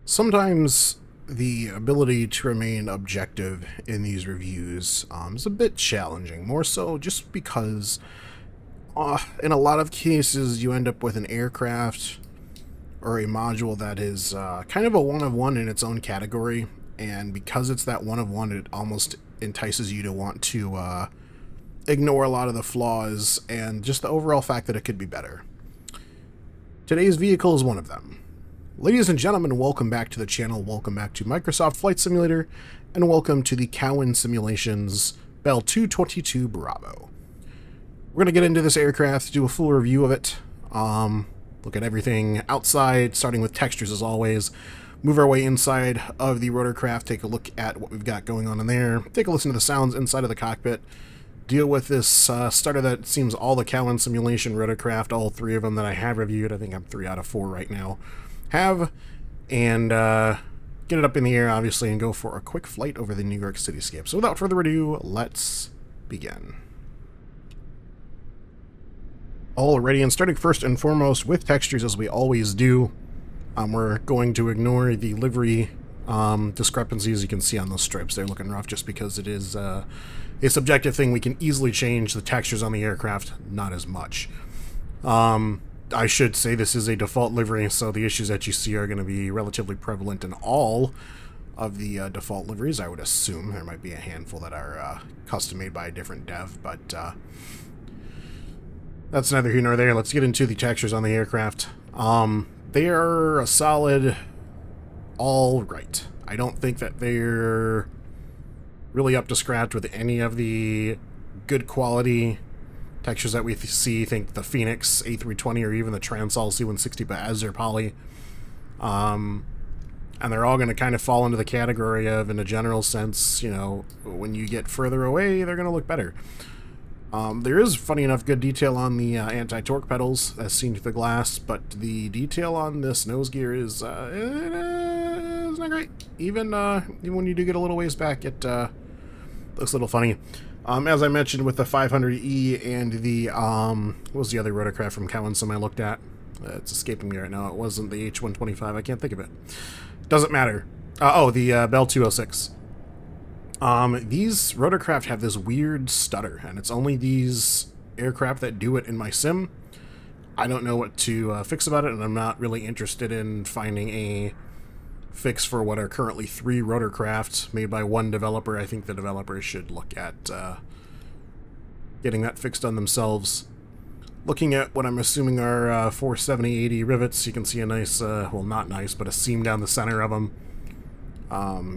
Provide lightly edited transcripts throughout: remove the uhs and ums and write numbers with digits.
Sometimes the ability to remain objective in these reviews is a bit challenging, more so just because in a lot of cases you end up with an aircraft or a module that is kind of a one-of-one in its own category, and because it's that one-of-one, it almost entices you to want to ignore a lot of the flaws and just the overall fact that it could be better. Today's vehicle is one of them. Ladies and gentlemen, welcome back to the channel, welcome back to Microsoft Flight Simulator, and welcome to the Cowan Simulations Bell 222 Bravo. We're going to get into this aircraft, do a full review of it, look at everything outside, starting with textures as always, move our way inside of the rotorcraft, take a look at what we've got going on in there, take a listen to the sounds inside of the cockpit, deal with this starter that seems all the Cowan Simulation rotorcraft, all three of them that I have reviewed. I think I'm 3 out of 4 right now. And get it up in the air, obviously, and go for a quick flight over the New York cityscape. So without further ado, let's begin. Alrighty, and starting first and foremost with textures, as we always do, we're going to ignore the livery discrepancies you can see on those strips. They're looking rough just because it is a subjective thing. We can easily change the textures on the aircraft, not as much. I should say this is a default livery, so the issues that you see are going to be relatively prevalent in all of the default liveries. I would assume there might be a handful that are custom made by a different dev, but that's neither here nor there. Let's get into the textures on the aircraft. They are a solid all right. I don't think that they're really up to scratch with any of the good quality textures that we see. Think the Phoenix A320 or even the Transall C160, but as they're poly. And they're all going to kind of fall into the category of, in a general sense, you know, when you get further away, they're going to look better. There is, funny enough, good detail on the anti-torque pedals as seen through the glass, but the detail on this nose gear is it's not great. Even when you do get a little ways back, it looks a little funny. As I mentioned with the 500E and the, what was the other rotorcraft from Cowan Sim I looked at? It's escaping me right now. It wasn't the H125. I can't think of it. Doesn't matter. The Bell 206. These rotorcraft have this weird stutter, and it's only these aircraft that do it in my sim. I don't know what to fix about it, and I'm not really interested in finding a fix for what are currently 3 rotorcraft made by one developer. I think the developers should look at getting that fixed on themselves. Looking at what I'm assuming are 470-80 rivets, you can see a nice, well, not nice, but a seam down the center of them,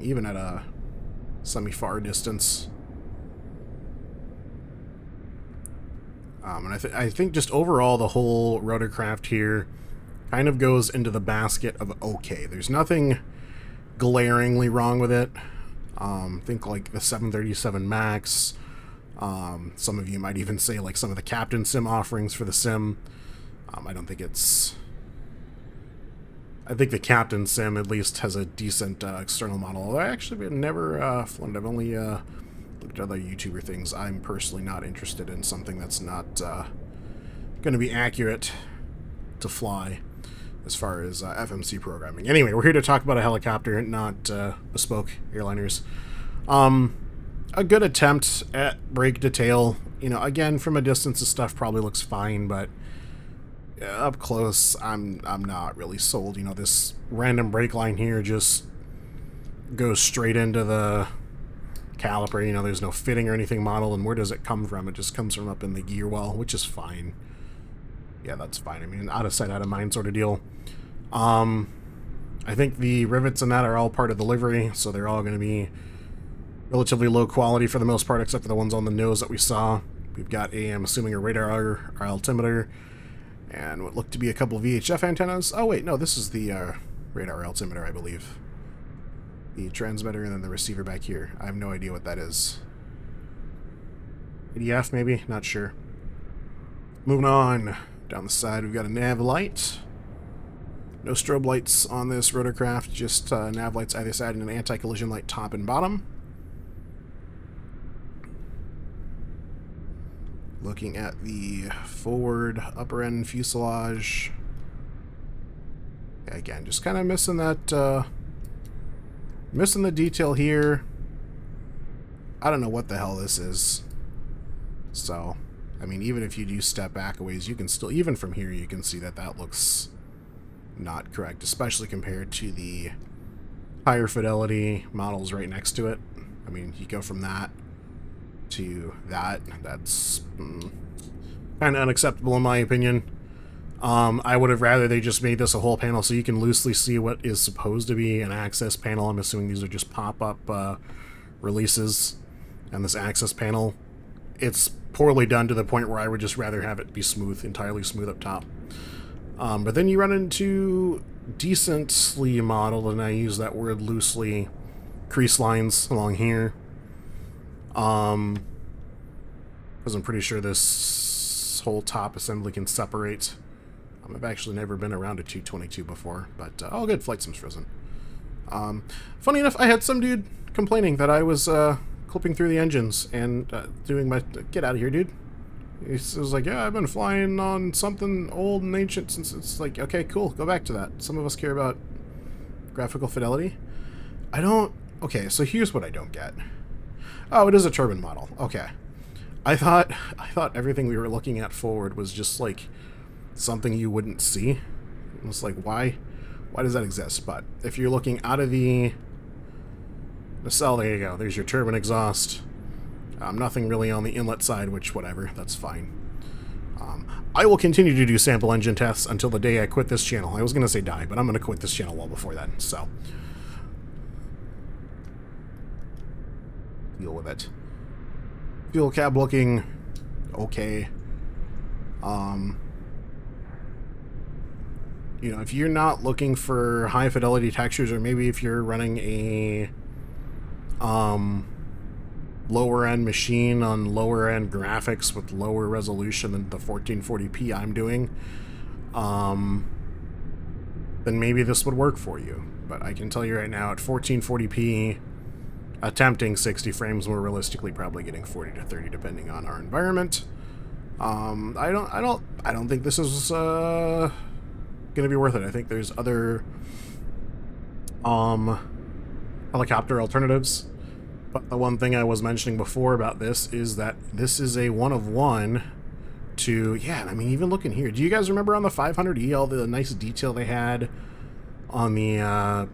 even at a semi-far distance. And I think just overall the whole rotorcraft here kind of goes into the basket of okay. There's nothing glaringly wrong with it. Think like the 737 MAX. Some of you might even say like some of the Captain Sim offerings for the sim. I don't think it's... I think the Captain Sim at least has a decent external model. Although I actually have never flown it. I've only looked at other YouTuber things. I'm personally not interested in something that's not going to be accurate to fly as far as FMC programming. Anyway, we're here to talk about a helicopter, not bespoke airliners. A good attempt at brake detail. You know, again, from a distance, the stuff probably looks fine, but up close, I'm not really sold. You know, this random brake line here just goes straight into the caliper. You know, there's no fitting or anything model, and where does it come from? It just comes from up in the gear well, which is fine. Yeah, that's fine. I mean, out of sight, out of mind sort of deal. I think the rivets and that are all part of the livery, so they're all going to be relatively low quality for the most part, except for the ones on the nose that we saw. We've got I'm assuming a radar altimeter, and what looked to be a couple of VHF antennas. Oh wait, no, this is the radar altimeter, I believe. The transmitter and then the receiver back here. I have no idea what that is. ADF maybe? Not sure. Moving on. Down the side, we've got a nav light. No strobe lights on this rotorcraft, just nav lights either side and an anti-collision light top and bottom. Looking at the forward upper end fuselage. Again, just kind of missing that Missing the detail here. I don't know what the hell this is. So, I mean, even if you do step back a ways, you can still, even from here, you can see that that looks not correct, especially compared to the higher fidelity models right next to it. I mean, you go from that to that. That's kind of unacceptable in my opinion. I would have rather they just made this a whole panel so you can loosely see what is supposed to be an access panel. I'm assuming these are just pop-up releases. And this access panel, it's poorly done to the point where I would just rather have it be smooth, entirely smooth up top. But then you run into decently modeled, and I use that word loosely, crease lines along here. Because I'm pretty sure this whole top assembly can separate. I've actually never been around a 222 before, but oh good, flight sim's frozen. Funny enough, I had some dude complaining that I was clipping through the engines and doing my... Get out of here, dude. He was like, yeah, I've been flying on something old and ancient since... It's like, okay, cool, go back to that. Some of us care about graphical fidelity. I don't... Okay, so here's what I don't get. Oh, it is a turbine model. Okay. I thought everything we were looking at forward was just like something you wouldn't see. It was like, why does that exist? But if you're looking out of the nacelle, there you go. There's your turbine exhaust. Nothing really on the inlet side, which whatever, that's fine. I will continue to do sample engine tests until the day I quit this channel. I was going to say die, but I'm going to quit this channel well before then, so deal with it. Fuel cab looking okay. You know, if you're not looking for high fidelity textures, or maybe if you're running a lower end machine on lower end graphics with lower resolution than the 1440p I'm doing, then maybe this would work for you. But I can tell you right now, at 1440p, attempting 60 frames, more realistically probably getting 40 to 30 depending on our environment. I don't think this is gonna be worth it. I think there's other helicopter alternatives. But the one thing I was mentioning before about this is that this is a one of one to, yeah, I mean, even looking here, do you guys remember on the 500E all the nice detail they had on the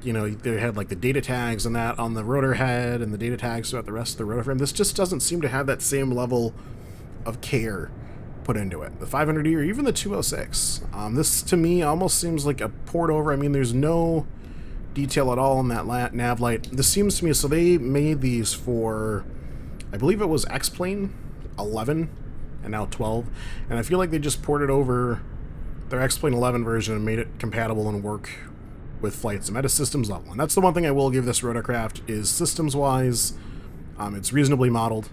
you know, they had like the data tags and that on the rotor head and the data tags throughout the rest of the rotor frame? This just doesn't seem to have that same level of care put into it. The 500E or even the 206. This to me almost seems like a port over. I mean, there's no detail at all in that nav light. This seems to me, so they made these for, I believe it was X-Plane 11 and now 12, and I feel like they just ported over their X-Plane 11 version and made it compatible and work with flight sim at a systems level. And that's the one thing I will give this rotorcraft is systems-wise, it's reasonably modeled.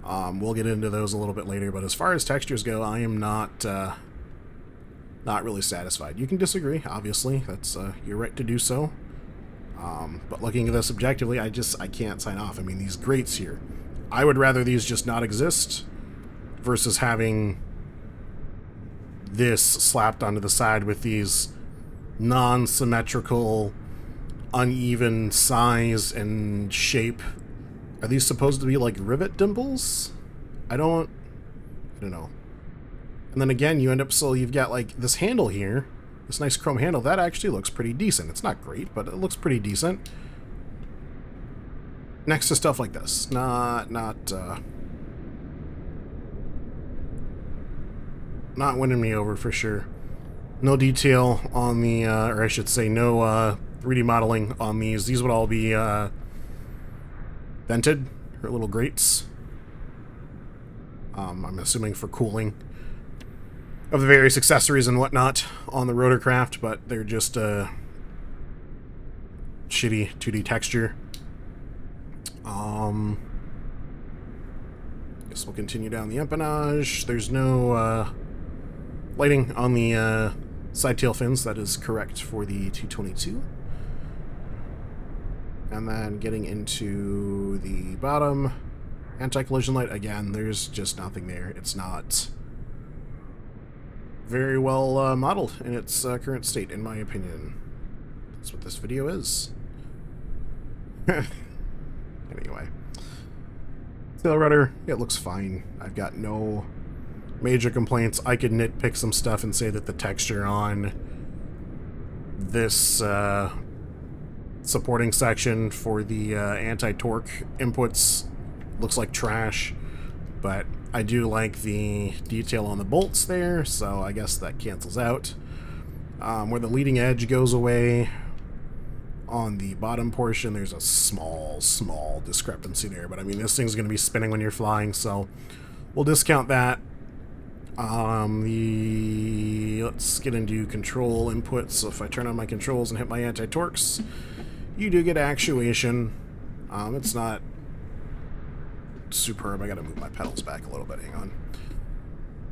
We'll get into those a little bit later, but as far as textures go, I am not really satisfied. You can disagree, obviously. That's your right to do so. But looking at this objectively, I can't sign off. I mean, these grates here, I would rather these just not exist versus having this slapped onto the side with these non-symmetrical, uneven size and shape. Are these supposed to be like rivet dimples? I don't know. And then again, you end up, so you've got like this handle here, this nice chrome handle, that actually looks pretty decent. It's not great, but it looks pretty decent. Next to stuff like this, not winning me over for sure. No detail on the, or I should say no 3D modeling on these. These would all be vented, or little grates. I'm assuming for cooling of the various accessories and whatnot on the rotorcraft, but they're just shitty 2D texture. Guess we'll continue down the empennage. There's no lighting on the side tail fins. That is correct for the 222. And then getting into the bottom, anti-collision light. Again, there's just nothing there. It's not very well modeled in its current state, in my opinion. That's what this video is. Anyway. Tail rudder, it looks fine. I've got no major complaints. I could nitpick some stuff and say that the texture on this supporting section for the anti-torque inputs looks like trash, but I do like the detail on the bolts there, so I guess that cancels out. Where the leading edge goes away on the bottom portion, there's a small discrepancy there, but I mean, this thing's going to be spinning when you're flying, so we'll discount that. Let's get into control inputs. So if I turn on my controls and hit my anti-torques, you do get actuation. It's not superb. I gotta move my pedals back a little bit. Hang on.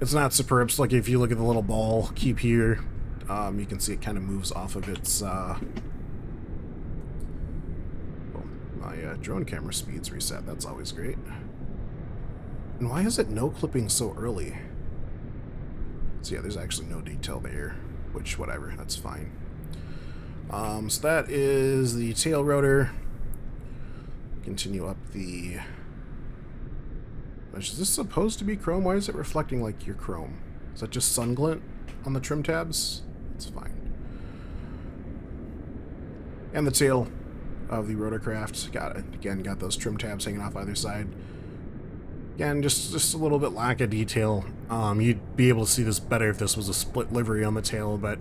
It's not superb. So like if you look at the little ball cube here, you can see it kind of moves off of its my drone camera speed's reset. That's always great. And why is it no clipping so early? So yeah, there's actually no detail there, which whatever, that's fine. So that is the tail rotor. Continue up the... Is this supposed to be chrome? Why is it reflecting like your chrome? Is that just sun glint on the trim tabs? It's fine. And the tail of the rotorcraft. Got it. Again, got those trim tabs hanging off either side. Again, just a little bit lack of detail. You'd be able to see this better if this was a split livery on the tail, but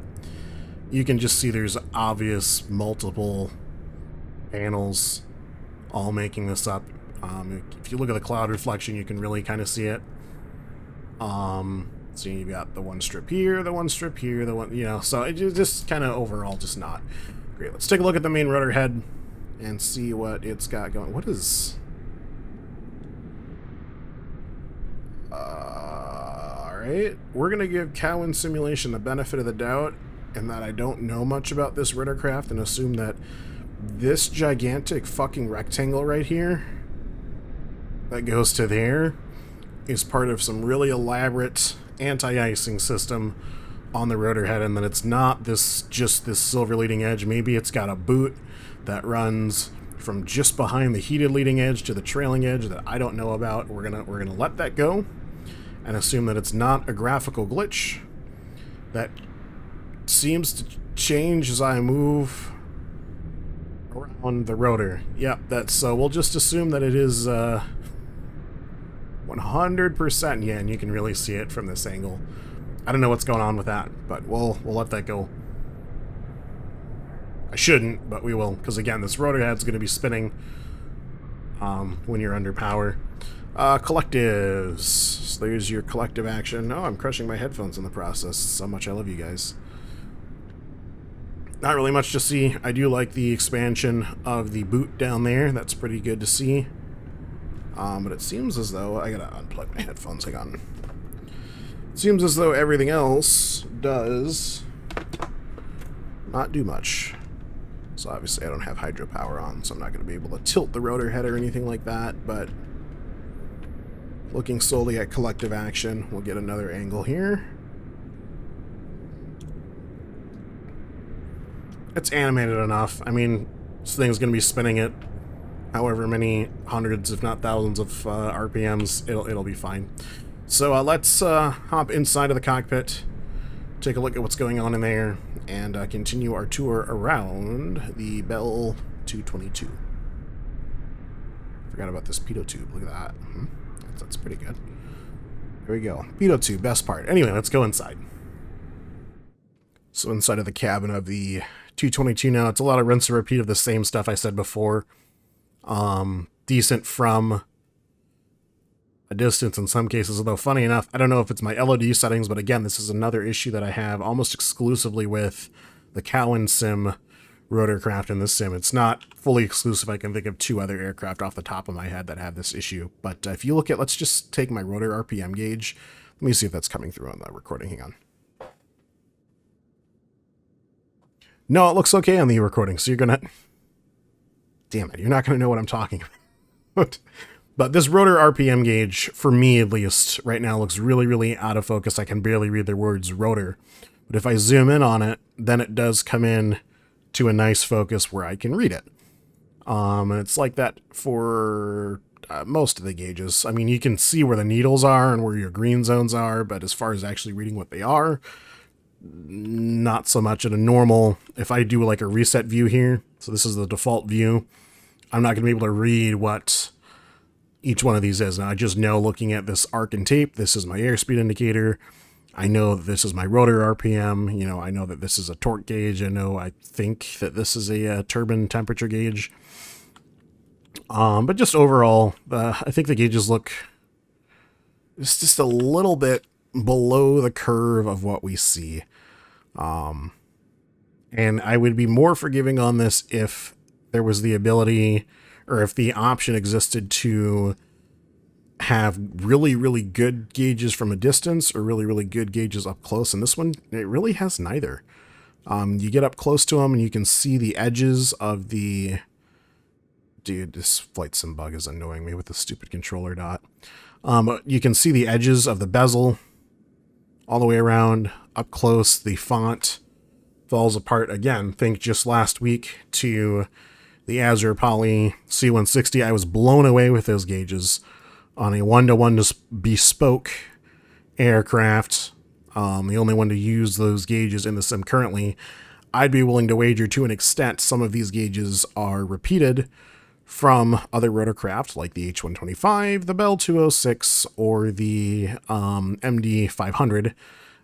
you can just see there's obvious multiple panels all making this up. If you look at the cloud reflection, you can really kind of see it. So you've got the one strip here, the one strip here, the one, you know, so it just kind of overall just not great. Let's take a look at the main rotor head and see what it's got going. What is... Alright, we're going to give Cowan Simulation the benefit of the doubt, and that I don't know much about this rotorcraft, and assume that this gigantic fucking rectangle right here that goes to there is part of some really elaborate anti-icing system on the rotor head, and that it's not just this silver leading edge. Maybe it's got a boot that runs from just behind the heated leading edge to the trailing edge that I don't know about. We're gonna let that go and assume that it's not a graphical glitch that seems to change as I move around the rotor. Yep, that's so we'll just assume that it is 100%. Yeah, and you can really see it from this angle. I don't know what's going on with that, but we'll let that go. I shouldn't, but we will, because again, this rotor head's going to be spinning when you're under power. Collectives. So there's your collective action. Oh, I'm crushing my headphones in the process. So much I love you guys. Not really much to see. I do like the expansion of the boot down there. That's pretty good to see. But it seems as though... I gotta unplug my headphones. Hang on. It seems as though everything else does not do much. So obviously I don't have hydropower on, so I'm not going to be able to tilt the rotor head or anything like that, but looking solely at collective action, we'll get another angle here. It's animated enough. I mean, this thing's going to be spinning at however many hundreds, if not thousands of RPMs. It'll be fine. So let's hop inside of the cockpit, take a look at what's going on in there, and continue our tour around the Bell 222. Forgot about this pitot tube. Look at that. That's pretty good. There we go. Pitot tube, best part. Anyway, let's go inside. So inside of the cabin of the 222 now, it's a lot of rinse and repeat of the same stuff I said before. Decent from a distance in some cases, although funny enough, I don't know if it's my LOD settings, but again, this is another issue that I have almost exclusively with the Cowan sim rotorcraft in this sim. It's not fully exclusive. I can think of two other aircraft off the top of my head that have this issue. But if you look at, let's just take my rotor RPM gauge. Let me see if that's coming through on the recording. Hang on. No, it looks okay on the recording. So you're going to... Damn it, you're not going to know what I'm talking about. But this rotor RPM gauge, for me at least, right now looks really, really out of focus. I can barely read the words rotor. But if I zoom in on it, then it does come in to a nice focus where I can read it. And it's like that for most of the gauges. I mean, you can see where the needles are and where your green zones are, but as far as actually reading what they are, not so much. At a normal, if I do like a reset view here, so this is the default view, I'm not going to be able to read what each one of these is. Now, I just know looking at this arc and tape, this is my airspeed indicator. I know that this is my rotor RPM. You know, I know that this is a torque gauge. I think that this is a turbine temperature gauge. But just overall, I think the gauges look just a little bit below the curve of what we see. And I would be more forgiving on this if there was the ability, or if the option existed to have really, really good gauges from a distance or really, really good gauges up close. And this one, it really has neither. You get up close to them and you can see the edges of the... Dude, this flight sim bug is annoying me with the stupid controller dot. You can see the edges of the bezel all the way around, up close. The font falls apart again. Think just last week to the Azure Poly C160. I was blown away with those gauges on a one-to-one bespoke aircraft. The only one to use those gauges in the sim currently. I'd be willing to wager to an extent some of these gauges are repeated from other rotorcraft like the H125, the Bell 206, or the MD 500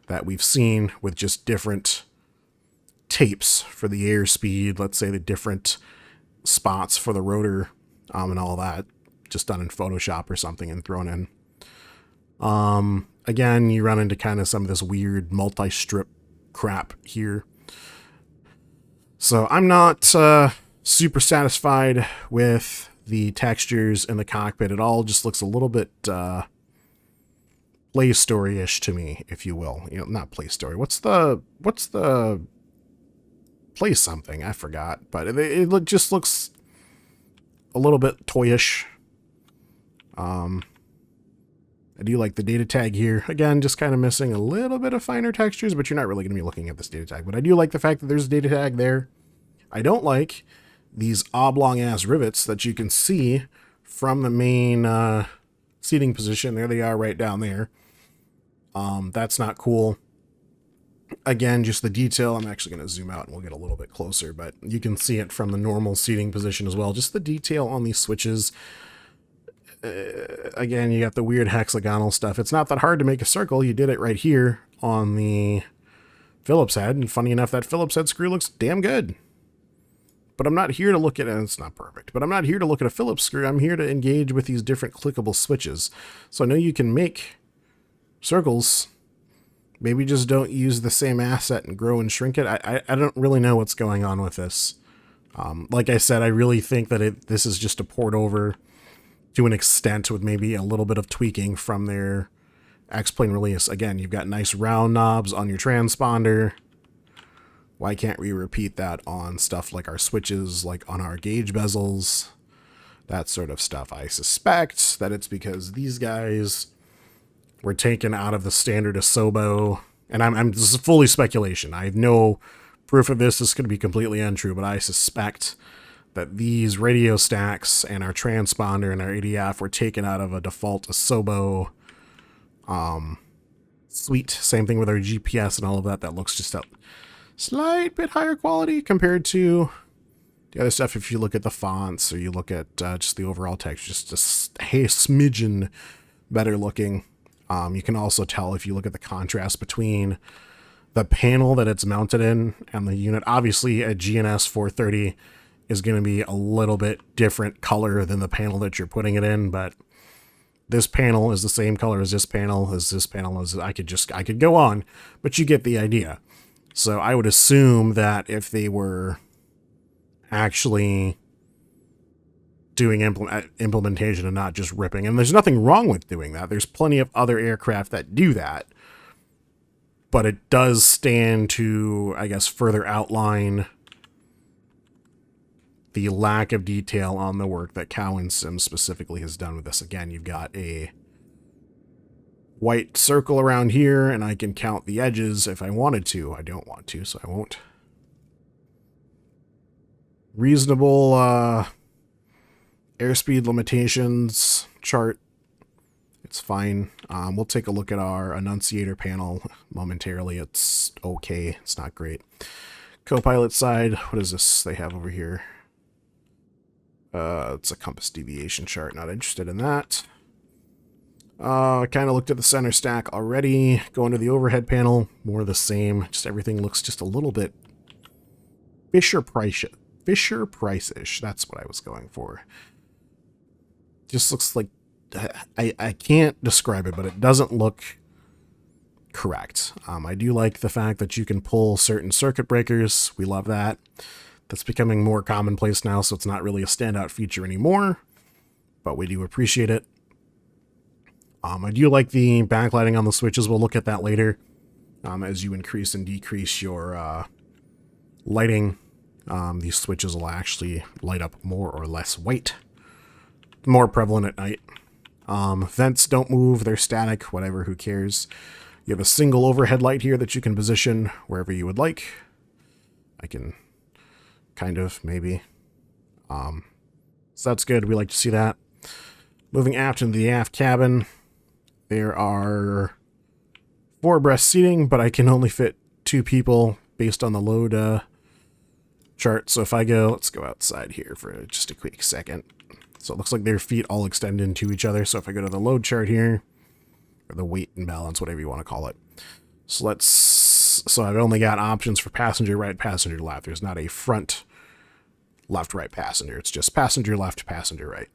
that we've seen with just different tapes for the airspeed, let's say the different spots for the rotor and all that, just done in Photoshop or something and thrown in. Again, you run into kind of some of this weird multi-strip crap here. So I'm not super satisfied with the textures in the cockpit. It all just looks a little bit Play Story-ish to me, if you will. You know, not Play Story. What's the Play something? I forgot. But it just looks a little bit toyish. I do like the data tag here. Again, just kind of missing a little bit of finer textures, but you're not really going to be looking at this data tag. But I do like the fact that there's a data tag there. I don't like these oblong-ass rivets that you can see from the main seating position. There they are right down there. That's not cool. Again, just the detail. I'm actually going to zoom out and we'll get a little bit closer, but you can see it from the normal seating position as well. Just the detail on these switches. Again, you got the weird hexagonal stuff. It's not that hard to make a circle. You did it right here on the Phillips head, and funny enough, that Phillips head screw looks damn good. But I'm not here to look at it. It's not perfect, but I'm not here to look at a Phillips screw. I'm here to engage with these different clickable switches. So I know you can make circles. Maybe just don't use the same asset and grow and shrink it. I don't really know what's going on with this. Like I said, I really think that this is just a port over to an extent with maybe a little bit of tweaking from their X-plane release. Again, you've got nice round knobs on your transponder. Why can't we repeat that on stuff like our switches, like on our gauge bezels, that sort of stuff? I suspect that it's because these guys were taken out of the standard Asobo, and this is fully speculation. I have no proof of this. This could be completely untrue, but I suspect that these radio stacks and our transponder and our ADF were taken out of a default Asobo suite. Same thing with our GPS and all of that. That looks just a slight bit higher quality compared to the other stuff. If you look at the fonts or you look at just the overall text, just a smidgen better looking. You can also tell if you look at the contrast between the panel that it's mounted in and the unit. Obviously, a GNS 430 is going to be a little bit different color than the panel that you're putting it in, but this panel is the same color as this panel, I could go on, but you get the idea. So I would assume that if they were actually doing implementation and not just ripping, and there's nothing wrong with doing that. There's plenty of other aircraft that do that, but it does stand to, I guess, further outline the lack of detail on the work that Cowan Sim specifically has done with this. Again, you've got a white circle around here, and I can count the edges if I wanted to. I don't want to, so I won't. Reasonable Airspeed limitations chart. It's fine. We'll take a look at our annunciator panel momentarily. It's okay. It's not great. Copilot side, what is this they have over here? It's a compass deviation chart. Not interested in that. I kind of looked at the center stack already. Going to the overhead panel, more of the same. Just everything looks just a little bit Fisher Price-ish. That's what I was going for. Just looks like I can't describe it, but it doesn't look correct. I do like the fact that you can pull certain circuit breakers. We love that. That's becoming more commonplace now, so it's not really a standout feature anymore, but we do appreciate it. I do like the backlighting on the switches. We'll look at that later. As you increase and decrease your lighting, these switches will actually light up more or less white. More prevalent at night. Vents don't move, they're static, whatever, who cares. You have a single overhead light here that you can position wherever you would like. I can kind of, maybe. So that's good, we like to see that. Moving aft into the aft cabin, there are 4 abreast seating, but I can only fit 2 people based on the load chart. So if I go, let's go outside here for just a quick second. So it looks like their feet all extend into each other. So if I go to the load chart here, or the weight and balance, whatever you want to call it. So so I've only got options for passenger right, passenger left. There's not a front left, right passenger. It's just passenger left, passenger right.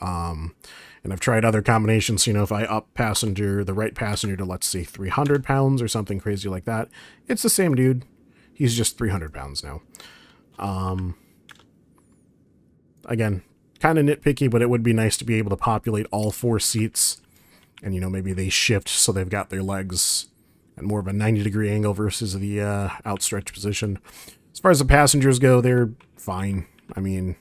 And I've tried other combinations. You know, if I up the right passenger to, let's say, 300 pounds or something crazy like that, it's the same dude. He's just 300 pounds now. Again, kind of nitpicky, but it would be nice to be able to populate all 4 seats. And, you know, maybe they shift so they've got their legs at more of a 90-degree angle versus the outstretched position. As far as the passengers go, they're fine. I mean,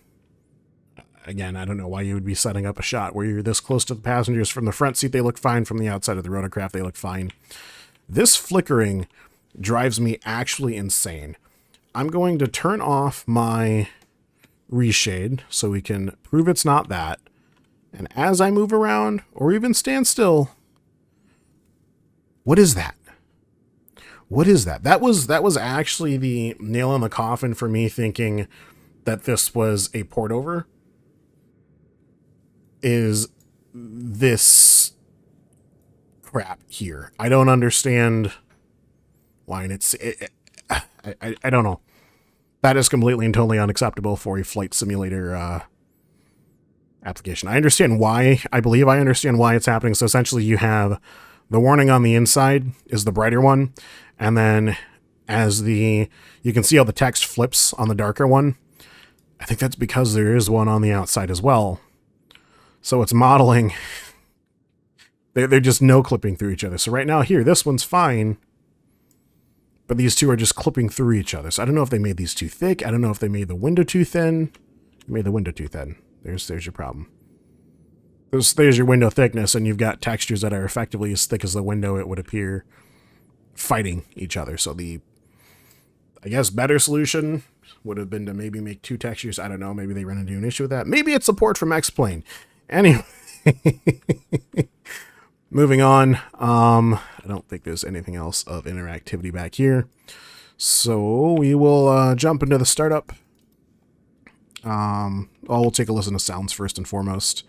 again, I don't know why you would be setting up a shot where you're this close to the passengers. From the front seat, they look fine. From the outside of the rotorcraft, they look fine. This flickering drives me actually insane. I'm going to turn off my reshade so we can prove it's not that. And as I move around or even stand still, what is that? What is that? That was actually the nail in the coffin for me thinking that this was a port over. Is this crap here? I don't understand why, and I don't know. That is completely and totally unacceptable for a flight simulator application. I understand why. I believe I understand why it's happening. So essentially you have the warning on the inside is the brighter one. And then you can see how the text flips on the darker one. I think that's because there is one on the outside as well. So it's modeling. They're just no clipping through each other. So right now here, this one's fine. But these two are just clipping through each other. So I don't know if they made these too thick. I don't know if they made the window too thin. They made the window too thin. There's your problem. There's your window thickness, and you've got textures that are effectively as thick as the window, it would appear, fighting each other. So I guess, better solution would have been to maybe make 2 textures. I don't know. Maybe they run into an issue with that. Maybe it's support from X-Plane. Anyway. Moving on. I don't think there's anything else of interactivity back here. So we will jump into the startup. We'll take a listen to sounds first and foremost,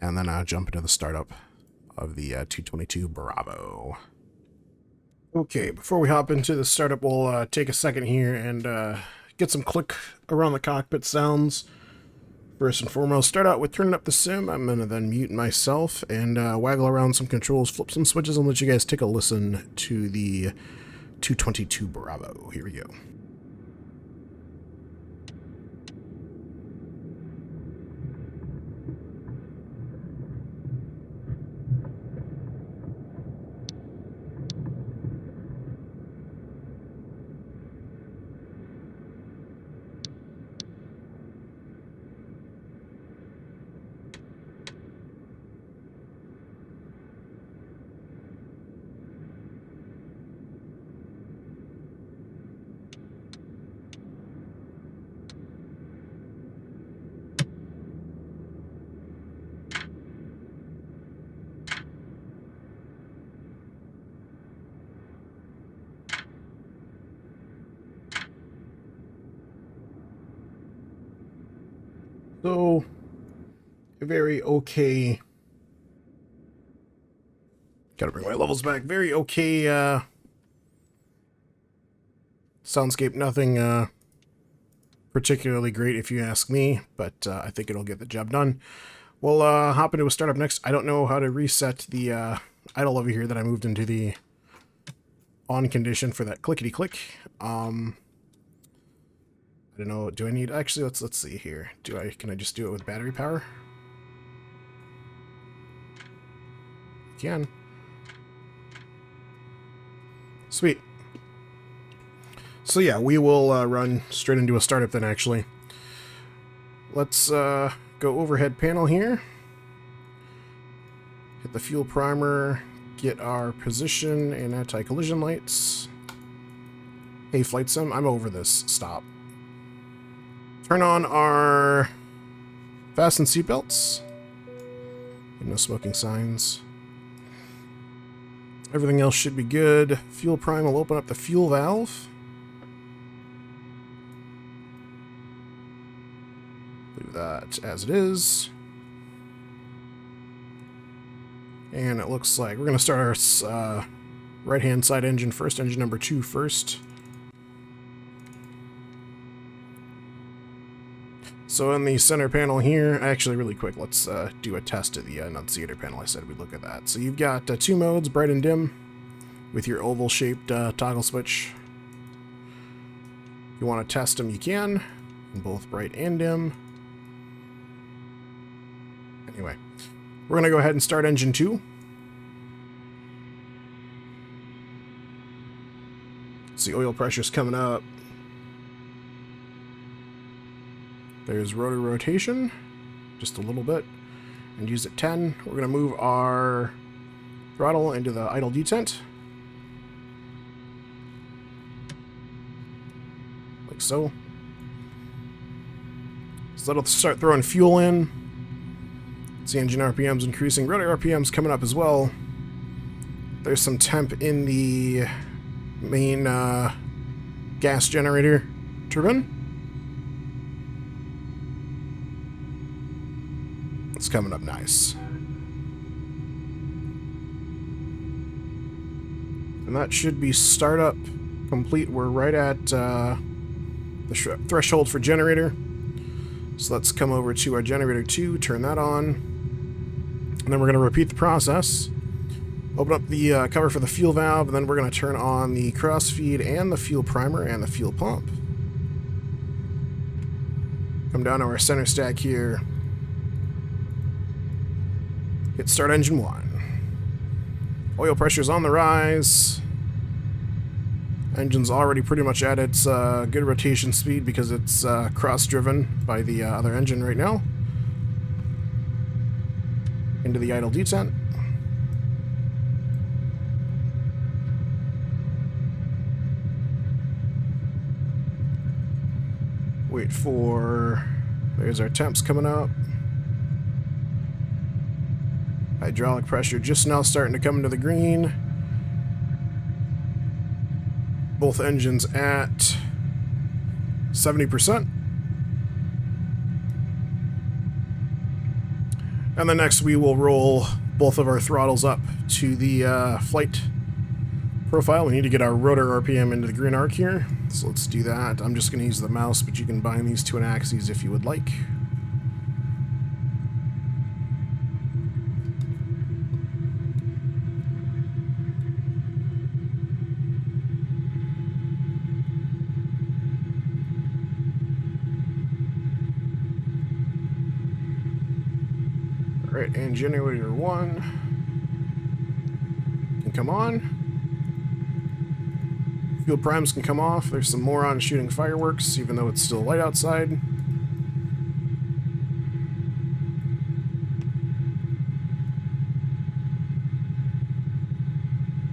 and then jump into the startup of the 222 Bravo. Okay, before we hop into the startup, we'll take a second here and get some click around the cockpit sounds. First and foremost, start out with turning up the sim. I'm going to then mute myself and waggle around some controls, flip some switches, and let you guys take a listen to the 222 Bravo. Here we go. So, a very okay... Gotta bring my levels back. Very okay, soundscape. Nothing, particularly great if you ask me, but I think it'll get the job done. We'll hop into a startup next. I don't know how to reset the idle over here that I moved into the on condition for that clickety-click. I don't know. Do I need... Actually, let's see here. Can I just do it with battery power? Can. Sweet. So yeah, we will run straight into a startup then, actually. Let's go overhead panel here. Hit the fuel primer, get our position and anti-collision lights. Hey, flight sim, I'm over this. Stop. Turn on our fasten seatbelts. No smoking signs. Everything else should be good. Fuel prime will open up the fuel valve. Leave that as it is. And it looks like we're going to start our right-hand side engine first, engine number 2 first. So in the center panel here, actually really quick, let's do a test of the annunciator panel. I said we'd look at that. So you've got 2 modes, bright and dim, with your oval-shaped toggle switch. If you want to test them, you can, in both bright and dim. Anyway, we're going to go ahead and start engine 2. See, oil pressure's coming up. There's rotor rotation, just a little bit, and use at 10. We're going to move our throttle into the idle detent. Like so. So that'll start throwing fuel in. See engine RPM's increasing, rotor RPM's coming up as well. There's some temp in the main gas generator turbine. It's coming up nice. And that should be startup complete. We're right at the threshold for generator. So let's come over to our generator 2, turn that on. And then we're going to repeat the process. Open up the cover for the fuel valve, and then we're going to turn on the crossfeed and the fuel primer and the fuel pump. Come down to our center stack here. Hit start engine 1. Oil pressure's on the rise. Engine's already pretty much at its good rotation speed because it's cross-driven by the other engine right now. Into the idle detent. Wait for... There's our temps coming up. Hydraulic pressure just now starting to come into the green. Both engines at 70%. And then next we will roll both of our throttles up to the flight profile. We need to get our rotor RPM into the green arc here. So let's do that. I'm just going to use the mouse, but you can bind these to an axis if you would like. Alright, and generator 1 can come on. Fuel primes can come off. There's some morons shooting fireworks, even though it's still light outside.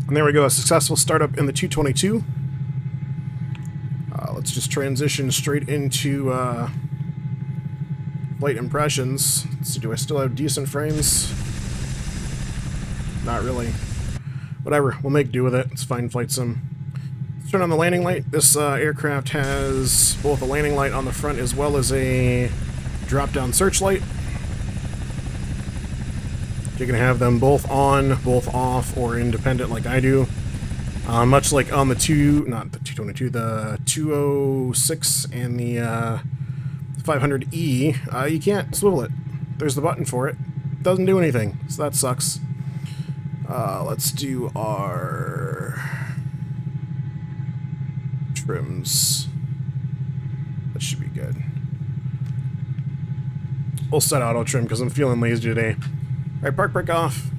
And there we go, a successful startup in the 222. Let's just transition straight into flight impressions. Let's see, do I still have decent frames? Not really. Whatever, we'll make do with it. It's fine flight sim. Let's turn on the landing light. This aircraft has both a landing light on the front as well as a drop-down searchlight. You can have them both on, both off, or independent like I do. Much like on the not the 222, the 206 and the 500E, you can't swivel it. There's the button for it. Doesn't do anything, so that sucks. Let's do our trims. That should be good. We'll set auto trim because I'm feeling lazy today. Alright, park brake off.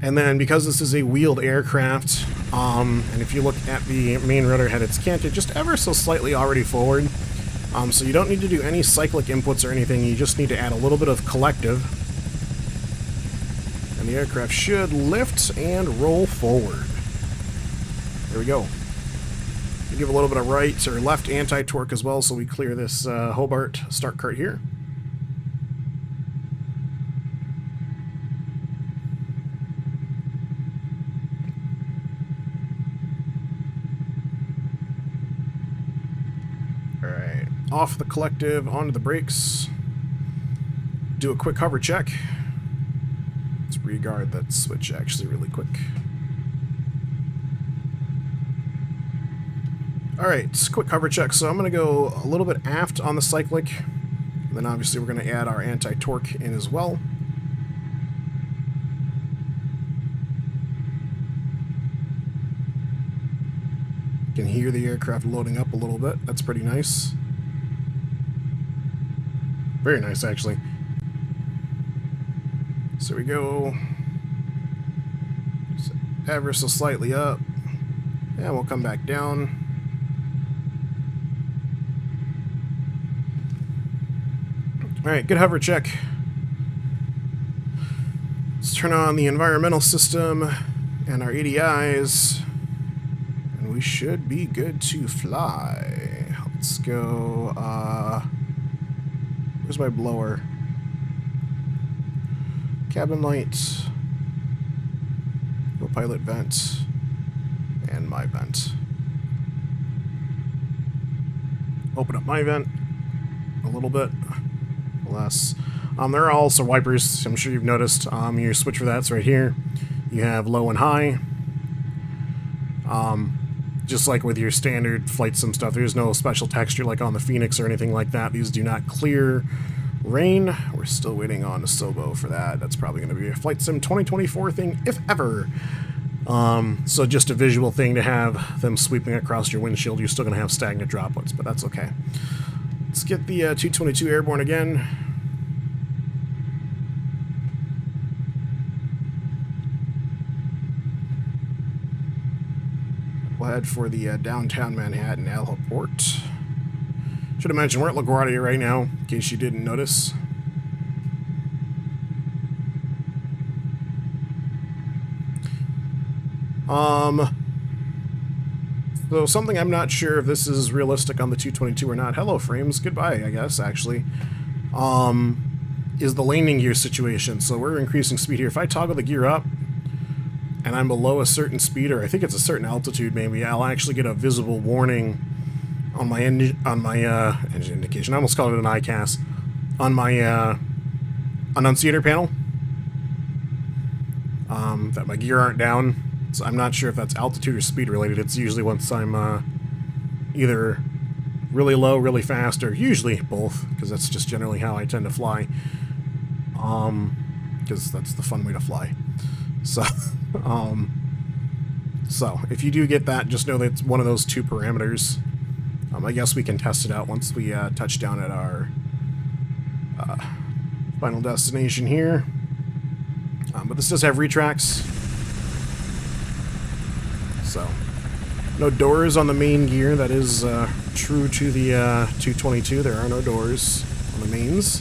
And then because this is a wheeled aircraft, and if you look at the main rudder head, it's canted just ever so slightly already forward. So you don't need to do any cyclic inputs or anything, you just need to add a little bit of collective. And the aircraft should lift and roll forward. There we go. We give a little bit of right or left anti-torque as well, so we clear this Hobart start cart here. Alright, off the collective, onto the brakes. Do a quick hover check. Let's re-guard that switch actually really quick. Alright, quick hover check. So I'm going to go a little bit aft on the cyclic. And then obviously we're going to add our anti-torque in as well. You can hear the aircraft loading up a little bit. That's pretty nice. Very nice, actually. So we go ever so slightly up. And we'll come back down. Alright, good hover check. Let's turn on the environmental system and our ADIs. And we should be good to fly. Let's go, where's my blower? Cabin light. Go pilot vent. And my vent. Open up my vent a little bit. Less. There are also wipers. I'm sure you've noticed. Your switch for that's right here. You have low and high. Just like with your standard flight sim stuff, there's no special texture like on the Phoenix or anything like that. These do not clear rain. We're still waiting on a Sobo for that. That's probably going to be a Flight Sim 2024 thing, if ever. So just a visual thing to have them sweeping across your windshield. You're still going to have stagnant droplets, but that's okay. Let's get the 222 airborne again. We'll head for the downtown Manhattan heliport. Should have mentioned we're at LaGuardia right now, in case you didn't notice. So something I'm not sure if this is realistic on the 222 or not. Hello, frames. Goodbye, I guess, actually. Is the landing gear situation. So we're increasing speed here. If I toggle the gear up, and I'm below a certain speed, or I think it's a certain altitude maybe, I'll actually get a visible warning on my engine indication. I almost called it an ICAS. On my annunciator panel. That my gear aren't down. So I'm not sure if that's altitude or speed related. It's usually once I'm either really low, really fast, or usually both, because that's just generally how I tend to fly. Because that's the fun way to fly. So, so if you do get that, just know that it's one of those two parameters. I guess we can test it out once we touch down at our final destination here. But this does have retracts. So, no doors on the main gear. That is true to the 222. There are no doors on the mains.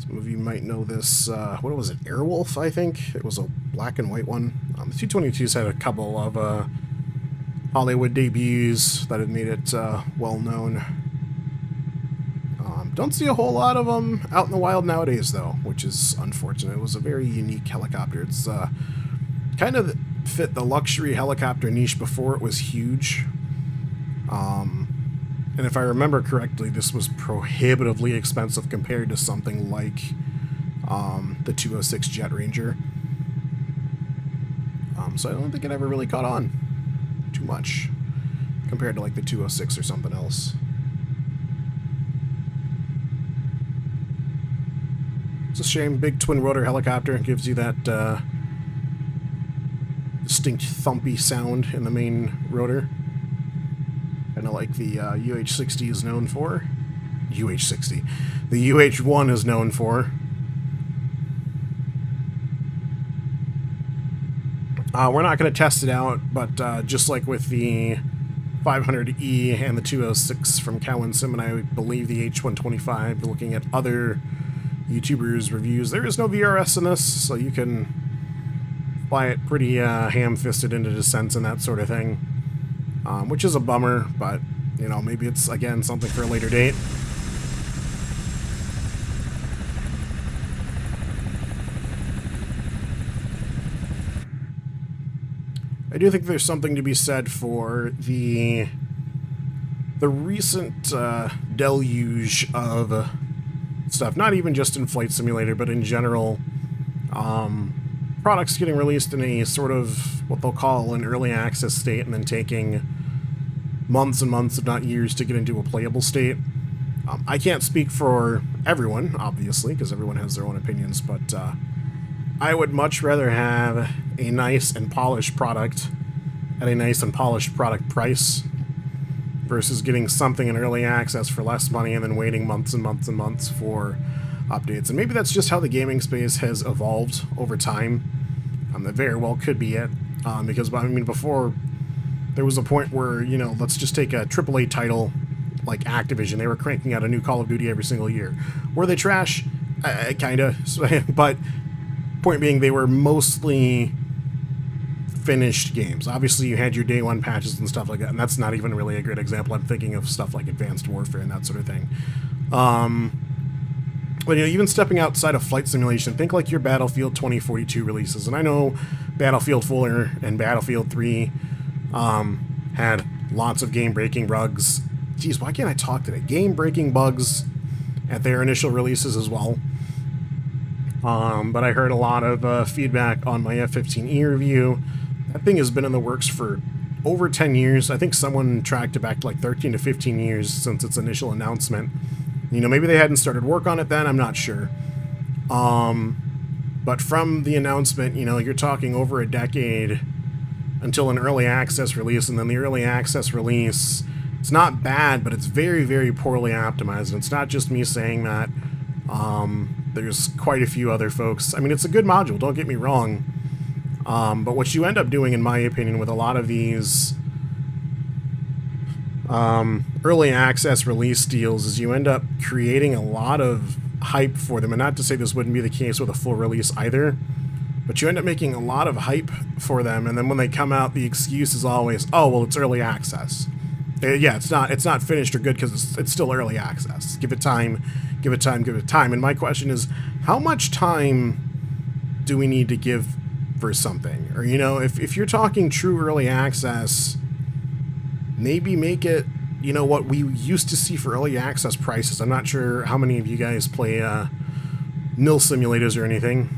Some of you might know this, what was it, Airwolf, I think? It was a black and white one. The 222s had a couple of Hollywood debuts that had made it well known. Don't see a whole lot of them out in the wild nowadays, though, which is unfortunate. It was a very unique helicopter. It's kind of fit the luxury helicopter niche before it was huge. And if I remember correctly, this was prohibitively expensive compared to something like the 206 Jet Ranger. So I don't think it ever really caught on too much compared to like the 206 or something else. It's a shame. Big twin rotor helicopter gives you that distinct thumpy sound in the main rotor. Kind of like the UH-60 is known for. UH-60. The UH-1 is known for. We're not going to test it out, but just like with the 500E and the 206 from Cowan Sim, and I believe the H125, looking at other YouTubers' reviews, there is no VRS in this, so you can fly it pretty ham-fisted into descents and that sort of thing, which is a bummer, but, you know, maybe it's, again, something for a later date. I do think there's something to be said for the recent deluge of stuff, not even just in Flight Simulator, but in general, products getting released in a sort of what they'll call an early access state and then taking months and months, if not years, to get into a playable state. I can't speak for everyone, obviously, because everyone has their own opinions, but I would much rather have a nice and polished product at a nice and polished product price versus getting something in early access for less money and then waiting months and months and months for updates. And maybe that's just how the gaming space has evolved over time. That very well could be it. Because, I mean, before there was a point where, you know, let's just take a AAA title like Activision. They were cranking out a new Call of Duty every single year. Were they trash? Kinda. But point being, they were mostly finished games. Obviously, you had your day one patches and stuff like that, and that's not even really a great example. I'm thinking of stuff like Advanced Warfare and that sort of thing. But, you know, even stepping outside of flight simulation, think like your Battlefield 2042 releases. And I know Battlefield 4 and Battlefield 3 had lots of game-breaking bugs. Geez, why can't I talk today? Game-breaking bugs at their initial releases as well. But I heard a lot of feedback on my F15E review. That thing has been in the works for over 10 years. I think someone tracked it back to like 13 to 15 years since its initial announcement. You know, maybe they hadn't started work on it then, I'm not sure. But from the announcement, you know, you're talking over a decade until an early access release, and then the early access release, it's not bad, but it's very, very poorly optimized. And it's not just me saying that. There's quite a few other folks. I mean, it's a good module, don't get me wrong. But what you end up doing, in my opinion, with a lot of these early access release deals is you end up creating a lot of hype for them. And not to say this wouldn't be the case with a full release either, but you end up making a lot of hype for them. And then when they come out, the excuse is always, oh, well, it's early access. Yeah, it's not finished or good because it's still early access. Give it time, give it time, give it time. And my question is, how much time do we need to give for something? Or, you know, if you're talking true early access, maybe make it, you know, what we used to see for early access prices. I'm not sure how many of you guys play nil simulators or anything.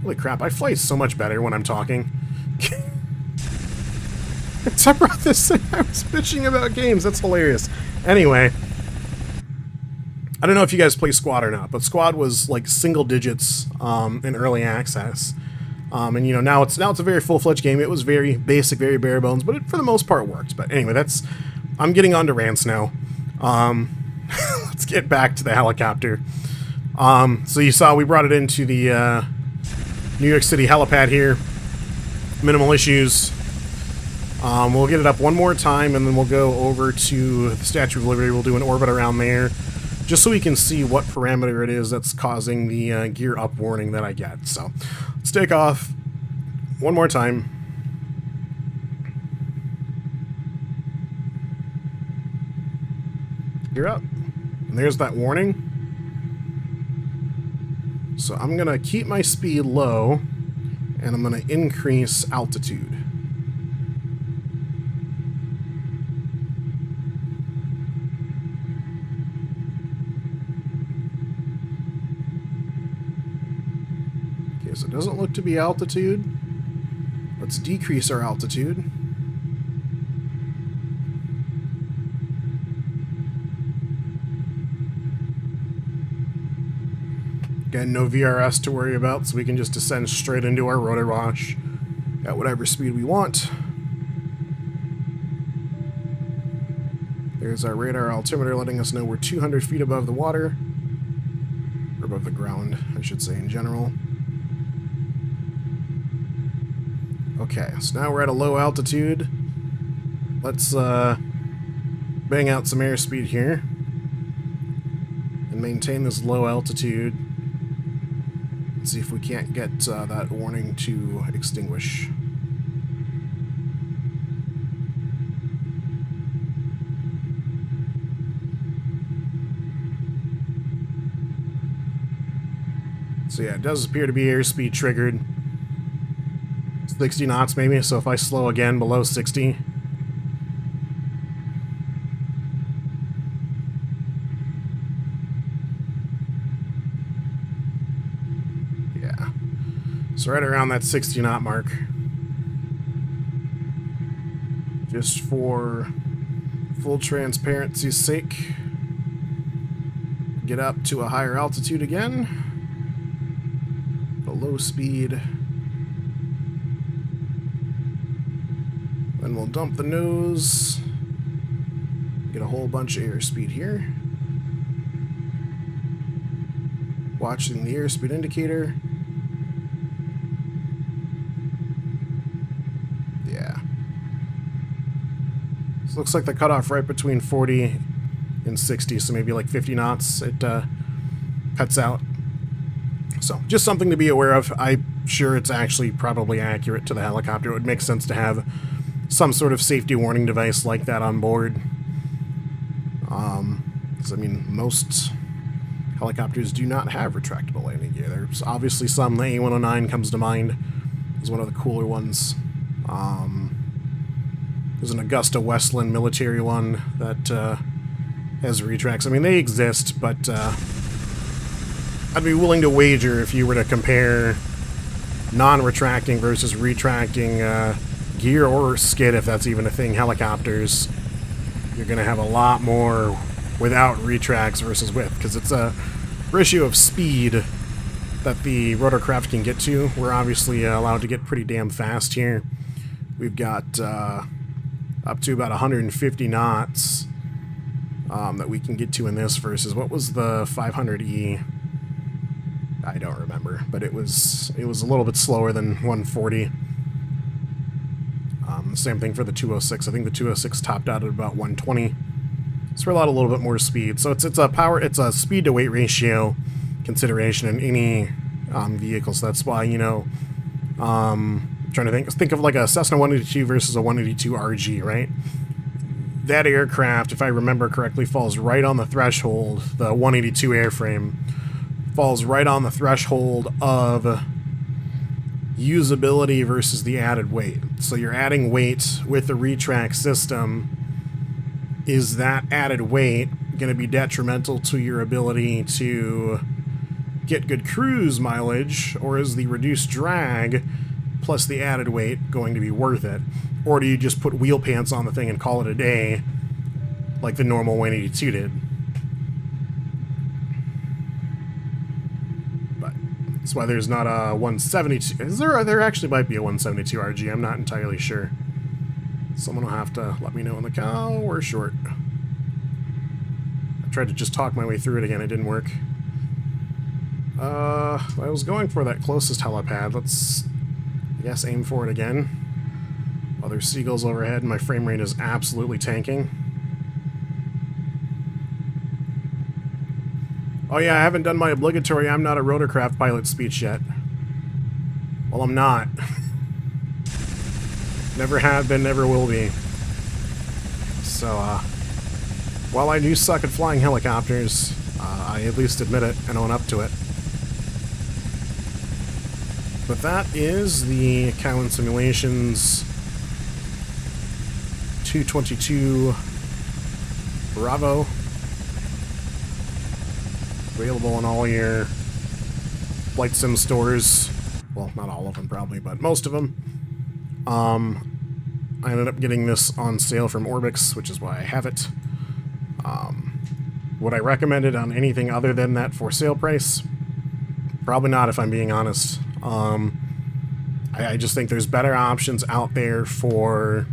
Holy crap, I fly so much better when I'm talking. I brought this thing, I was bitching about games. That's hilarious. Anyway, I don't know if you guys play Squad or not, but Squad was like single digits in early access. And you know, now it's a very full-fledged game. It was very basic, very bare bones, but it for the most part worked. But anyway, I'm getting on to rants now. Let's get back to the helicopter. So you saw we brought it into the New York City helipad here. Minimal issues. We'll get it up one more time, and then we'll go over to the Statue of Liberty. We'll do an orbit around there, just so we can see what parameter it is that's causing the gear up warning that I get. So let's take off one more time. Gear up. And there's that warning. So I'm going to keep my speed low, and I'm going to increase altitude. it doesn't look to be altitude. Let's decrease our altitude. Again, no VRS to worry about, so we can just descend straight into our rotor wash at whatever speed we want. There's our radar altimeter letting us know we're 200 feet above the water. Or above the ground, I should say, in general. Okay, so now we're at a low altitude. Let's bang out some airspeed here. And maintain this low altitude. See if we can't get that warning to extinguish. So yeah, it does appear to be airspeed triggered. 60 knots maybe, so if I slow again below 60. So right around that 60 knot mark. Just for full transparency's sake, get up to a higher altitude again. A low speed. Then we'll dump the nose. Get a whole bunch of airspeed here. Watching the airspeed indicator. This looks like the cutoff right between 40 and 60, so maybe like 50 knots it cuts out. So just something to be aware of. I'm sure it's actually probably accurate to the helicopter. It would make sense to have some sort of safety warning device like that on board. Because I mean, most helicopters do not have retractable landing gear. There's obviously some. The A109 comes to mind as one of the cooler ones. There's an Augusta Westland military one that has retracts. I mean, they exist, but I'd be willing to wager if you were to compare non-retracting versus retracting gear or skid, if that's even a thing, helicopters, you're going to have a lot more without retracts versus with, because it's a ratio of speed that the rotorcraft can get to. We're obviously allowed to get pretty damn fast here. We've got up to about 150 knots that we can get to in this versus what was the 500E? I don't remember, but it was a little bit slower than 140. Same thing for the 206. I think the 206 topped out at about 120. So we're allowed a little bit more speed. So it's a speed to weight ratio consideration in any vehicle. So that's why, you know, trying to think of like a Cessna 182 versus a 182 RG, right? That aircraft, if I remember correctly, falls right on the threshold. The 182 airframe falls right on the threshold of usability versus the added weight. So you're adding weight with the retract system. Is that added weight going to be detrimental to your ability to get good cruise mileage, or is the reduced drag plus the added weight going to be worth it? Or do you just put wheel pants on the thing and call it a day like the normal 182 did? But that's why there's not a 172. There actually might be a 172 RG. I'm not entirely sure. Someone will have to let me know in the car. We're short. I tried to just talk my way through it again. It didn't work. I was going for that closest helipad. Let's, I guess, aim for it again. While there's seagulls overhead, and my frame rate is absolutely tanking. Oh yeah, I haven't done my obligatory "I'm not a rotorcraft pilot" speech yet. Well, I'm not. Never have been, never will be. So, while I do suck at flying helicopters, I at least admit it and own up to it. But that is the Cowan Simulations 222 Bravo. Available in all your Flight Sim stores. Well, not all of them probably, but most of them. I ended up getting this on sale from Orbix, which is why I have it. Would I recommend it on anything other than that for sale price? Probably not, if I'm being honest. I just think there's better options out there for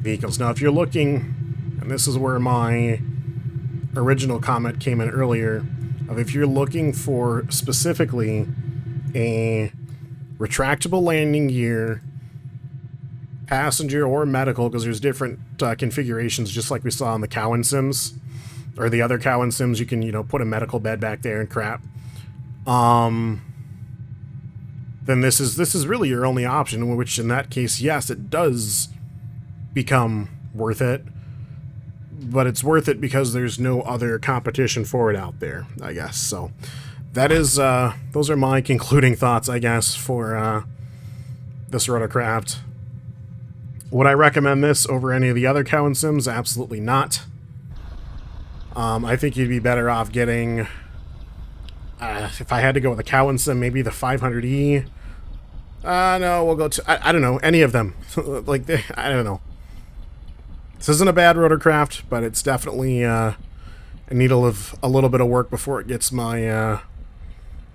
vehicles. Now, if you're looking, and this is where my original comment came in earlier, of if you're looking for specifically a retractable landing gear, passenger or medical, because there's different configurations, just like we saw on the Cowan sims, or the other Cowan sims, you can, you know, put a medical bed back there and crap. Then this is really your only option, which in that case, yes, it does become worth it, but it's worth it because there's no other competition for it out there, I guess. So that is, those are my concluding thoughts, I guess, for this rotorcraft. Would I recommend this over any of the other Cowan sims? Absolutely not. I think you'd be better off getting, if I had to go with a Cowan sim, maybe the 500E. No, we'll go to, I don't know, any of them. Like, I don't know. This isn't a bad rotorcraft, but it's definitely in need of a little bit of work before it gets my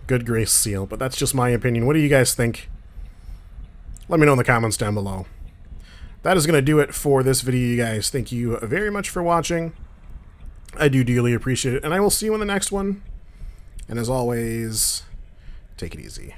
good grace seal. But that's just my opinion. What do you guys think? Let me know in the comments down below. That is going to do it for this video, you guys. Thank you very much for watching. I do dearly appreciate it, and I will see you in the next one. And as always, take it easy.